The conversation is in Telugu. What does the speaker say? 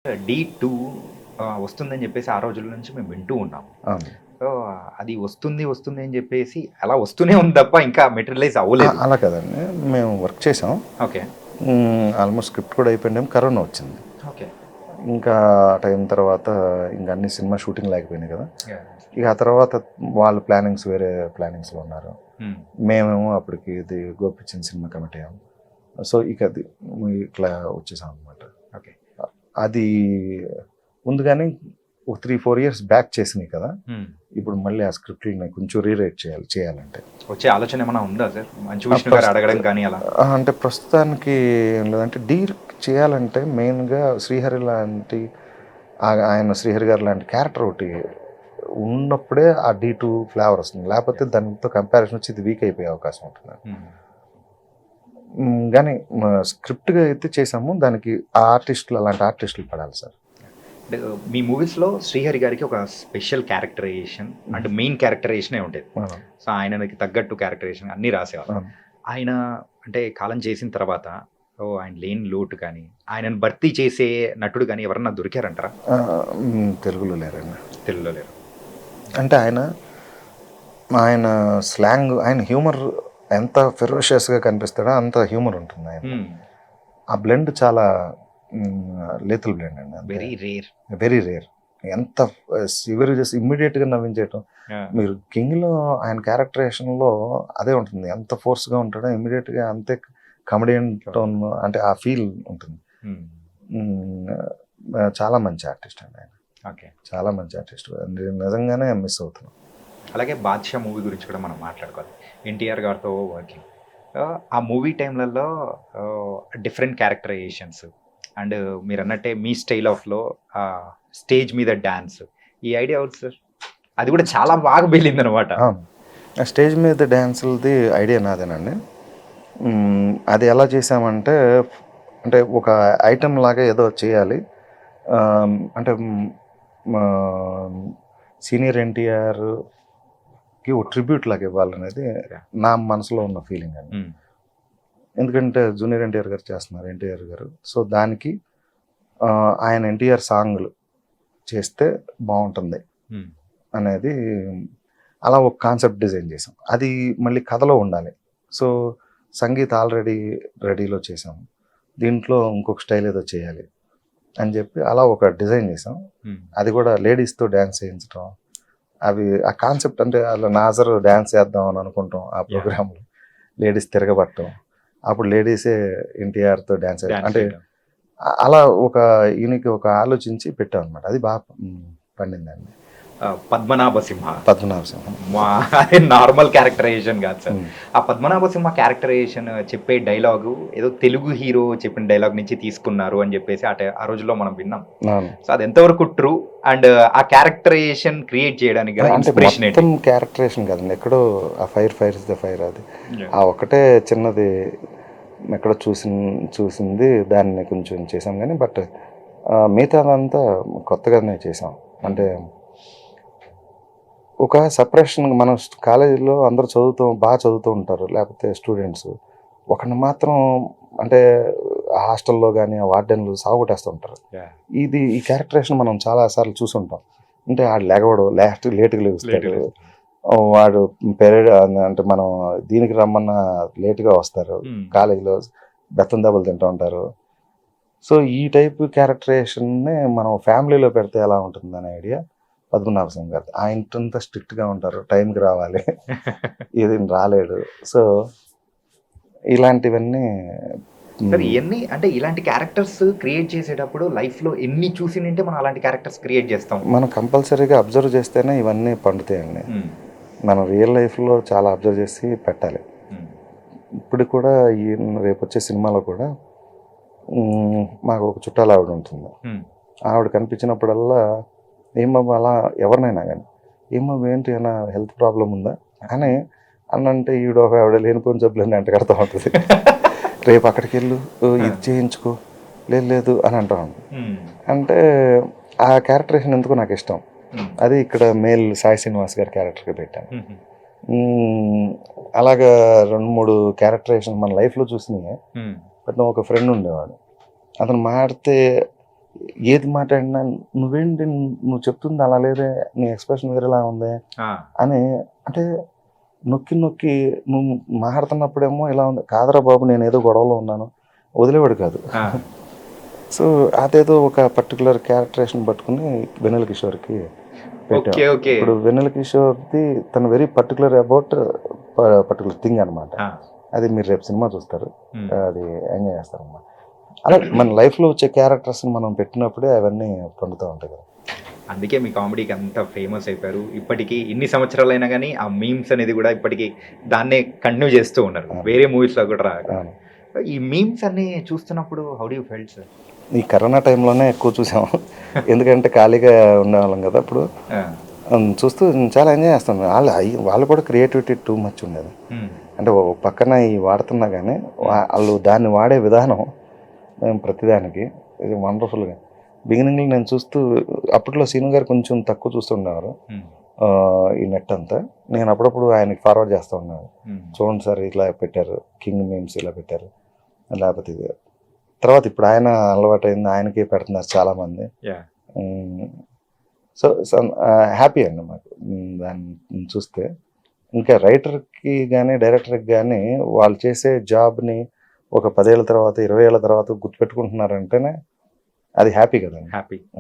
D2 వస్తుందని జెప్పేసి ఆ రోజుల నుంచి మేము వింటూ ఉన్నాం. అవును. సో, అది వస్తుంది, వస్తుంది అని జెప్పేసి అలా వస్తూనే ఉంది తప్ప ఇంకా మెటీరియలైజ్ అవ్వలేదు. అలా కాదండి. మేము వర్క్ చేసాం. ఓకే. ఆల్మోస్ట్ స్క్రిప్ట్ కూడా అయిపోయిన టైం కరోనా వచ్చింది. ఓకే. ఇంకా ఆ టైం తర్వాత ఇంక అన్ని సినిమా షూటింగ్ లేకపోయినాయి కదా! యాహ్! ఇక ఆ తర్వాత వాళ్ళ ప్లానింగ్స్ వేరే ప్లానింగ్స్‌లో ఉన్నారు. హ్మ్. మేమేమో అప్పటికి ఇది గోపిచంద్ సినిమా కమిట్ అయ్యాం. సో, ఇక అది ఇట్లా వచ్చేసాం అనమాట. ఓకే. అది ముందుగానే ఒక 3, 4 ఇయర్స్ బ్యాక్ చేసినయి కదా! హ్మ్. ఇప్పుడు మళ్ళీ ఆ స్క్రిప్ట్‌లని కొంచెం రీరైట్ చేయాలంటే. వచ్చే ఆలోచన ఏమన్నా ఉందా సార్? మంచు విష్ణు గారు అడగడం కానీ అలా? అంటే ప్రస్తుతానికి ఏం లేదంటే చేయాలంటే మెయిన్‌గా శ్రీహరి లాంటి ఆయన శ్రీహరి గారు లాంటి క్యారెక్టర్ ఒకటి ఉన్నప్పుడే ఆ D2 ఫ్లేవర్ వస్తుంది. లేకపోతే దానితో కంపారిజన్ వచ్చి ఇది వీక్ అయిపోయే అవకాశం ఉంటుంది. హ్మ్. గానీ స్క్రిప్ట్‌గా అయితే చేసాము. దానికి ఆ ఆర్టిస్టులు అలాంటి ఆర్టిస్టులు పడాలి సార్. అంటే మీ మూవీస్‌లో శ్రీహరి గారికి ఒక స్పెషల్ క్యారెక్టరైజేషన్ అంటే మెయిన్ క్యారెక్టరైజేషనే ఉండేది. అవును. సో, ఆయనకి తగ్గట్టు క్యారెక్టరైజేషన్ అన్నీ రాసేవారు. అవును. ఆయన అంటే కాలం చేసిన తర్వాత ఆయన లేని లోటు కానీ, ఆయనను భర్తీ చేసే నటుడు గాని ఎవరన్నా దొరికారంటారా? తెలుగులో లేరండి. తెలుగులో లేరు. అంటే ఆయన స్లాంగ్, ఆయన హ్యూమర్ ఎంత ఫెరోషియస్‌గా కనిపిస్తాడో అంత హ్యూమర్ ఉంటుంది ఆయన. హ్మ్. ఆ బ్లెండ్ చాలా లేతల్ బ్లెండ్ అండి. Very rare. Very rare. ఎంత సివియర్ చేసి ఇమ్మీడియట్‌గా నవ్వించేయటం. యాహ్! మీరు 'కింగ్'లో ఆయన క్యారెక్టరైజేషన్‌లో అదే ఉంటుంది. ఎంత ఫోర్స్‌గా ఉంటాడో ఇమ్మీడియట్‌గా అంతే కమెడియన్ టోన్ అంటే ఆ ఫీల్ ఉంటుంది. హ్మ్. చాలా మంచి ఆర్టిస్ట్ అండి ఆయన. ఓకే. చాలా మంచి ఆర్టిస్ట్. నిజంగానే మిస్ అవుతున్నాం. అలాగే 'బాద్‌షా' మూవీ గురించి కూడా మనం మాట్లాడుకోవాలి. ఎన్టీఆర్ గారితో వర్కింగ్. ఆ మూవీ టైమ్‌లలో డిఫరెంట్ క్యారెక్టరైజేషన్స్ అండ్ మీరన్నట్టే మీ స్టైల్ ఆఫ్‌లో స్టేజ్ మీద డాన్స్. ఈ ఐడియా ఎవరిది సార్? అది కూడా చాలా బాగా పేలిందనమాట. అవును. ఆ స్టేజ్ మీద డాన్సులది ఐడియా నాదేనండి. అది ఎలా చేసామంటే, అంటే ఒక ఐటెమ్ లాగా ఏదో చేయాలి. అంటే మా సీనియర్ ఎన్టీఆర్‌కి ఒక ట్రిబ్యూట్ లాగా ఇవ్వాలనేది నా మనసులో ఉన్న ఫీలింగ్ అండి. హ్మ్. ఎందుకంటే జూనియర్ ఎన్టీఆర్ గారు చేస్తున్నారు ఎన్టీఆర్ గారు. సో, దానికి ఆయన ఎన్టీఆర్ సాంగ్‌లు చేస్తే బావుంటుంది హ్మ్. అనేది అలా ఒక కాన్సెప్ట్ డిజైన్ చేసాం. అది మళ్ళీ కథలో ఉండాలి. సో, సంగీత్ ఆల్రెడీ రెడీలో చేసాము. దీంట్లో ఇంకొక స్టైల్ ఏదో చేయాలి అని చెప్పి అలా ఒక డిజైన్ చేసాం. హ్మ్. అది కూడా లేడీస్‌తో డాన్స్ చేయించడం. ఆ కాన్సెప్ట్ అంటే అలా నాజర్ డాన్స్ చేద్దాం అని అనుకుంటాం ఆ ప్రోగ్రామ్‌లో. లేడీస్ తిరగబడటం. అప్పుడు లేడీసే ఎన్టీఆర్‌తో డాన్స్ అంటే అలా ఒక యూనిక్ ఒక ఆలోచించి పెట్టామన్నమాట. అది బాగా పండిందండి. 'పద్మనాభ సింహ'. 'పద్మనాభ సింహం'. అది నార్మల్ క్యారెక్టరైజేషన్ కాదు సార్. ఆ 'పద్మనాభ సింహ' క్యారెక్టరైజేషన్ చెప్పే డైలాగు ఏదో తెలుగు హీరో చెప్పిన డైలాగ్ నుంచి తీసుకున్నారు అని చెప్పేసి ఆ రోజుల్లో మనం విన్నాం. అవును. సో, అది ఎంతవరకు ట్రూ అండ్ ఆ క్యారెక్టరైజేషన్ క్రియేట్ చేయడానికి గల అంటే ఇన్స్పిరేషన్ ఏంటి? మొత్తం క్యారెక్టరైజేషన్ కాదండి. ఎక్కడో ఆ ఫైర్ ఇస్ ద ఫైర్ అది. ఆ ఒకటే చిన్నది ఎక్కడో చూసింది దాన్ని కొంచెం చేసాం కానీ బట్ మిగతాదంతా కొత్తగానే చేసాం. అంటే ఒక సెపరేషన్ మనం కాలేజీలో అందరూ బాగా చదువుతూ ఉంటారు. లేకపోతే స్టూడెంట్స్ ఒకరిని మాత్రం అంటే హాస్టల్లో కానీ ఆ వార్డెన్లు సాగొట్టేస్తూ ఉంటారు. ఈ క్యారెక్టరేషన్ మనం చాలా సార్లు చూసుంటాం. అంటే ఆడు లేగవడు లేట్గా లేస్తాడు. వాడు పెరేడ్ అంటే మనం దీనికి రమ్మన్న లేట్గా వస్తారు. కాలేజీలో బెత్తం దెబ్బలు తింటూ ఉంటారు. సో, ఈ టైప్ క్యారెక్టరేషన్నే మనం ఫ్యామిలీలో పెడితే ఎలా ఉంటుందనే ఐడియా పద్మనాభ సింగ్ గారు. ఆయనంత స్ట్రిక్ట్‌గా ఉంటారు. టైంకి రావాలి. ఇది రాలేడు. సో, ఇలాంటివన్నీ సార్ ఇయన్నీ అంటే ఇలాంటి క్యారెక్టర్స్ క్రియేట్ చేసేటప్పుడు లైఫ్‌లో ఎన్ని చూసినుంటే మనం అలాంటి క్యారెక్టర్స్ క్రియేట్ చేస్తాం. మనం కంపల్సరీగా అబ్జర్వ్ చేస్తేనే ఇవన్నీ పండుతాయండి. మనం రియల్ లైఫ్‌లో చాలా అబ్జర్వ్ చేసి పెట్టాలి. ఇప్పుడు కూడా రేపొచ్చే సినిమాలో కూడా మాకు ఒక చుట్టాల ఆవిడ ఉంటుంది. ఆవిడ కనిపించినప్పుడల్లా ఏమమ్మా అలా ఎవరినైనా కానీ ఏమమ్మా ఏంటి అన్న హెల్త్ ప్రాబ్లం ఉందా అని అన్నంటే ఆవిడ లేనిపోయిన జబ్బులన్నీ అంట కడతా ఉంటుంది. రేపు అక్కడికి వెళ్ళు ఇది చేయించుకో లేదు అని అంటా ఉంటుంది. అంటే ఆ క్యారెక్టరేషన్ ఎందుకో నాకు ఇష్టం. అది ఇక్కడ మేల్ సాయి శ్రీనివాస్ గారి క్యారెక్టర్గా పెట్టాను. అలాగా 2-3 క్యారెక్టరేషన్ మన లైఫ్లో చూసినాయి. బట్ ఒక ఫ్రెండ్ ఉండేవాడు. అతను మాడితే ఏది మాట్లాడినా నువ్వేంటి నువ్వు చెప్తుంది అలా లేదే, నీ ఎక్స్ప్రెషన్ వేరేలా ఉంది అని, అంటే నొక్కి నొక్కి నువ్వు మాట్లాడుతున్నప్పుడేమో ఇలా ఉంది, కాదరా బాబు నేను ఏదో గొడవలో ఉన్నాను వదిలేవాడు కాదు. సో అదేదో ఒక పర్టికులర్ క్యారెక్టరేషన్ పట్టుకుని వెన్నెల కిషోర్కి పెట్టాం. ఇప్పుడు వెన్నెల కిషోర్ది తను very particular about particular thing అనమాట. అది మీరు రేపు సినిమా చూస్తారు, అది ఎంజాయ్ చేస్తారు అన్నమాట. అలా మన లైఫ్లో వచ్చే క్యారెక్టర్స్ని మనం పెట్టినప్పుడే అవన్నీ పొందుతూ ఉంటాయి కదా. అందుకే మీ కామెడీకి అంత ఫేమస్ అయిపోయారు. ఇప్పటికీ ఇన్ని సంవత్సరాలైనా కానీ ఆ మీమ్స్ అనేది కూడా ఇప్పటికీ దాన్నే కంటిన్యూ చేస్తూ ఉన్నారు, వేరే మూవీస్లో కూడా రాక. ఈ మీమ్స్ అన్ని చూస్తున్నప్పుడు how do you felt sir? ఈ కరోనా టైంలోనే ఎక్కువ చూసాము, ఎందుకంటే ఖాళీగా ఉండేవాళ్ళం కదా. అప్పుడు చూస్తూ చాలా ఎంజాయ్ చేస్తాం. వాళ్ళు కూడా క్రియేటివిటీ టూ మచ్ ఉండేది. అంటే ఓ పక్కన ఈ వాడుతున్నా కానీ వాళ్ళు దాన్ని వాడే విధానం ప్రతిదానికి ఇది వండర్ఫుల్గా. బిగినింగ్లో నేను చూస్తూ, అప్పట్లో సీను గారు కొంచెం తక్కువ చూస్తుండేవారు ఈ నెట్ అంతా. నేను అప్పుడప్పుడు ఆయనకి ఫార్వర్డ్ చేస్తూ ఉన్నాను, చూడండి సార్ ఇలా పెట్టారు, కింగ్ మీమ్స్ ఇలా పెట్టారు, లేకపోతే ఇది. తర్వాత ఇప్పుడు ఆయన అలవాటు అయింది, ఆయనకి పెడుతున్నారు చాలామంది. సో హ్యాపీ అండి మాకు దాన్ని చూస్తే. ఇంకా రైటర్కి కానీ డైరెక్టర్కి కానీ వాళ్ళు చేసే జాబ్ని ఒక 10 ఏళ్ళ తర్వాత 20 ఏళ్ళ తర్వాత గుర్తుపెట్టుకుంటున్నారంటేనే అది హ్యాపీ కదండి. హ్యాపీ.